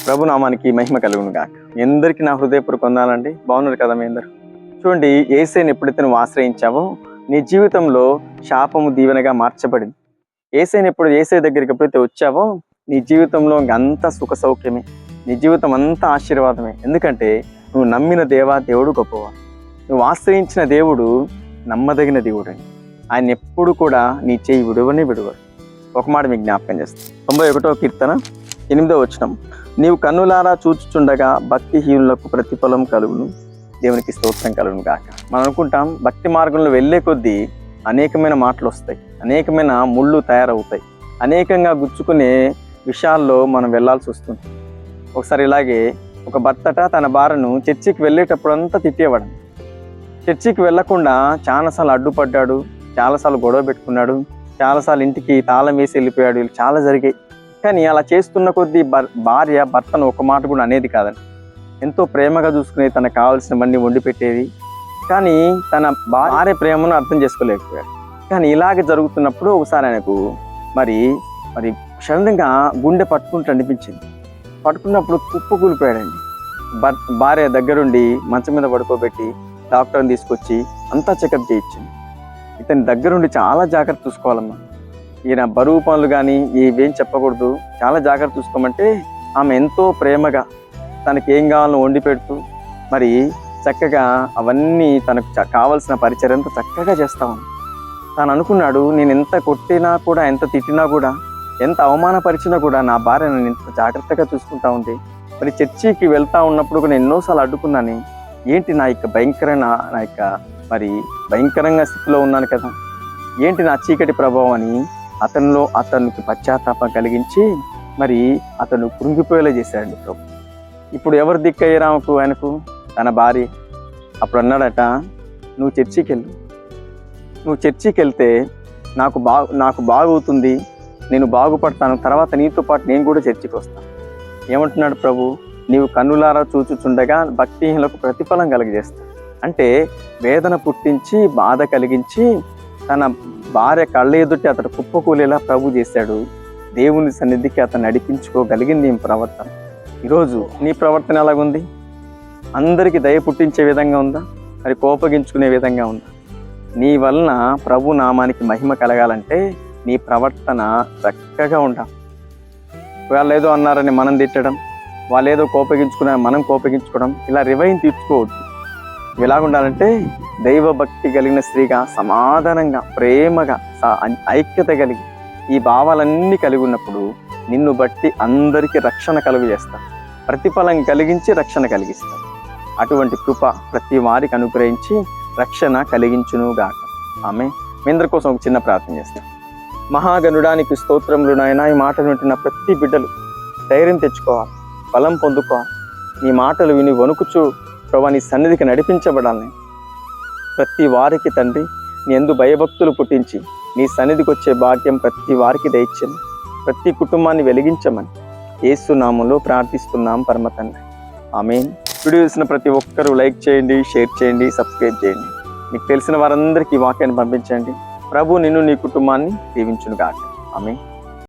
ప్రభు నామానికి మహిమ కలుగును గాక. మీ అందరికీ నా హృదయపూర్వక వందనాలండి. బాగున్నారు కదా మీ అందరూ? చూడండి, యేసయ్యను ఎప్పుడైతే నువ్వు ఆశ్రయించావో నీ జీవితంలో శాపము దీవెనగా మార్చబడింది. యేసయ్య దగ్గరికి ఎప్పుడైతే వచ్చావో నీ జీవితంలో అంతా సుఖ సౌఖ్యమే, నీ జీవితం అంతా ఆశీర్వాదమే. ఎందుకంటే నువ్వు నమ్మిన దేవుడు గొప్పవాడు, నువ్వు ఆశ్రయించిన దేవుడు నమ్మదగిన దేవుడు అని. ఆయన ఎప్పుడు కూడా నీ చేయి విడువడు. ఒక మాట మీకు జ్ఞాపకం చేస్తాను. 91వ కీర్తన 8వ వచనం, నీవు కన్నులారా చూచుచుండగా భక్తిహీనులకు ప్రతిఫలం కలుగును, దేవునికి స్తోత్రం కలుగును గాక. మనం అనుకుంటాం భక్తి మార్గంలో వెళ్ళే కొద్దీ అనేకమైన మాటలు వస్తాయి, అనేకమైన ముళ్ళు తయారవుతాయి, అనేకంగా గుచ్చుకునే విషయాల్లో మనం వెళ్ళాల్సి వస్తుంది. ఒకసారి ఇలాగే ఒక భర్తట తన భార్యను చర్చికి వెళ్ళేటప్పుడు అంతా తిట్టేవాడు. చర్చికి వెళ్లకుండా చాలాసార్లు అడ్డుపడ్డాడు, చాలాసార్లు గొడవ పెట్టుకున్నాడు, చాలాసార్లు ఇంటికి తాళం వేసి వెళ్ళిపోయాడు. వీళ్ళు చాలా జరిగాయి. కానీ అలా చేస్తున్న కొద్దీ భార్య భర్తను ఒక మాట కూడా అనేది కాదండి. ఎంతో ప్రేమగా చూసుకునేది, తనకు కావాల్సినవన్నీ వండి పెట్టేది. కానీ తన భార్య ప్రేమను అర్థం చేసుకోలేకపోయాడు. కానీ ఇలాగ జరుగుతున్నప్పుడు ఒకసారి ఆయనకు మరి సడన్గా గుండె పట్టుకుంటూ అనిపించింది. పట్టుకున్నప్పుడు కుప్పకూలిపోయాడండి. భార్య దగ్గరుండి మంచం మీద పడుకోబెట్టి డాక్టర్ని తీసుకొచ్చి అంతా చెకప్ చేయించింది. ఇతని దగ్గరుండి చాలా జాగ్రత్త చూసుకోవాలమ్మా, ఈయన బరువు పనులు కానీ ఇవేం చెప్పకూడదు, చాలా జాగ్రత్త చూసుకోమంటే ఆమె ఎంతో ప్రేమగా తనకి ఏం కావాలో వండి పెడుతూ మరి చక్కగా అవన్నీ తనకు కావలసిన పరిచయం అంతా చక్కగా చేస్తా ఉంది. తాను అనుకున్నాడు, నేను ఎంత కొట్టినా కూడా, ఎంత తిట్టినా కూడా, ఎంత అవమానపరిచినా కూడా నా భార్య నన్ను ఎంత జాగ్రత్తగా చూసుకుంటా ఉంది. మరి చర్చికి వెళ్తా ఉన్నప్పుడు కూడా ఎన్నోసార్లు అడ్డుకున్నాను, ఏంటి నా యొక్క భయంకరంగా స్థితిలో ఉన్నాను కదా, ఏంటి నా చీకటి ప్రభావం అని అతనికి పశ్చాత్తాపం కలిగించి మరి అతను కృంగిపోయేలా చేశాడు ప్రభు. ఇప్పుడు ఎవరు దిక్కయ్యారు ఆయనకు? తన భార్య. అప్పుడు అన్నాడట, నువ్వు చర్చికి వెళ్తే నాకు బాగవుతుంది, నేను బాగుపడతాను, తర్వాత నీతో పాటు నేను కూడా చర్చికి వస్తాను. ఏమంటున్నాడు ప్రభు? నీవు కన్నులారా చూచుచుండగా భక్తిహీనులకు ప్రతిఫలం కలిగజేస్తాను. అంటే వేదన పుట్టించి బాధ కలిగించి తన భార్య కళ్ళ ఎదుటి అతడు కుప్పకూలేలా ప్రభు చేశాడు. దేవుని సన్నిధికి అతను నడిపించుకోగలిగింది నీ ప్రవర్తన. ఈరోజు నీ ప్రవర్తన ఎలాగుంది? అందరికీ దయ పుట్టించే విధంగా ఉందా? మరి కోపగించుకునే విధంగా ఉందా? నీ వలన ప్రభు నామానికి మహిమ కలగాలంటే నీ ప్రవర్తన చక్కగా ఉండాలి. వాళ్ళు ఏదో అన్నారని మనం తిట్టడం, వాళ్ళు ఏదో కోపగించుకున్నారని మనం కోపగించుకోవడం, ఇలా రివైన్ తీర్చుకోవద్దు. ఎలాగుండాలంటే దైవ భక్తి కలిగిన స్త్రీగా, సమాధానంగా, ప్రేమగా, ఐక్యత కలిగి ఈ భావాలన్నీ కలిగి ఉన్నప్పుడు నిన్ను బట్టి అందరికీ రక్షణ కలుగు చేస్తాను, ప్రతిఫలం కలిగించి రక్షణ కలిగిస్తాను. అటువంటి కృప ప్రతి వారికి అనుగ్రహించి రక్షణ కలిగించునుగాక. ఆమె మీ అందరి కోసం ఒక చిన్న ప్రార్థన చేస్తాను. మహాగణుడానికి స్తోత్రములు నాయన. ఈ మాటలు వింటున్న ప్రతి బిడ్డలు ధైర్యం తెచ్చుకోవాలి, బలం పొందుకోవాలి. నీ మాటలు విని వణుకుచూ ప్రభు నీ సన్నిధికి నడిపించబడాలని ప్రతి వారికి తండ్రి నీ యందు భయభక్తులు పుట్టించి నీ సన్నిధికి వచ్చే భాగ్యం ప్రతి వారికి దయచేయమని, ప్రతి కుటుంబాన్ని వెలిగించమని యేసు నామములో ప్రార్థిస్తున్నాం పరమ తండ్రి. ఆమేన్. వీడియో చూసిన ప్రతి ఒక్కరూ లైక్ చేయండి, షేర్ చేయండి, సబ్స్క్రైబ్ చేయండి. మీకు తెలిసిన వారందరికీ ఈ వాక్యాన్ని పంపించండి. ప్రభు నిన్ను నీ కుటుంబాన్ని దీవించును గాక. ఆమేన్.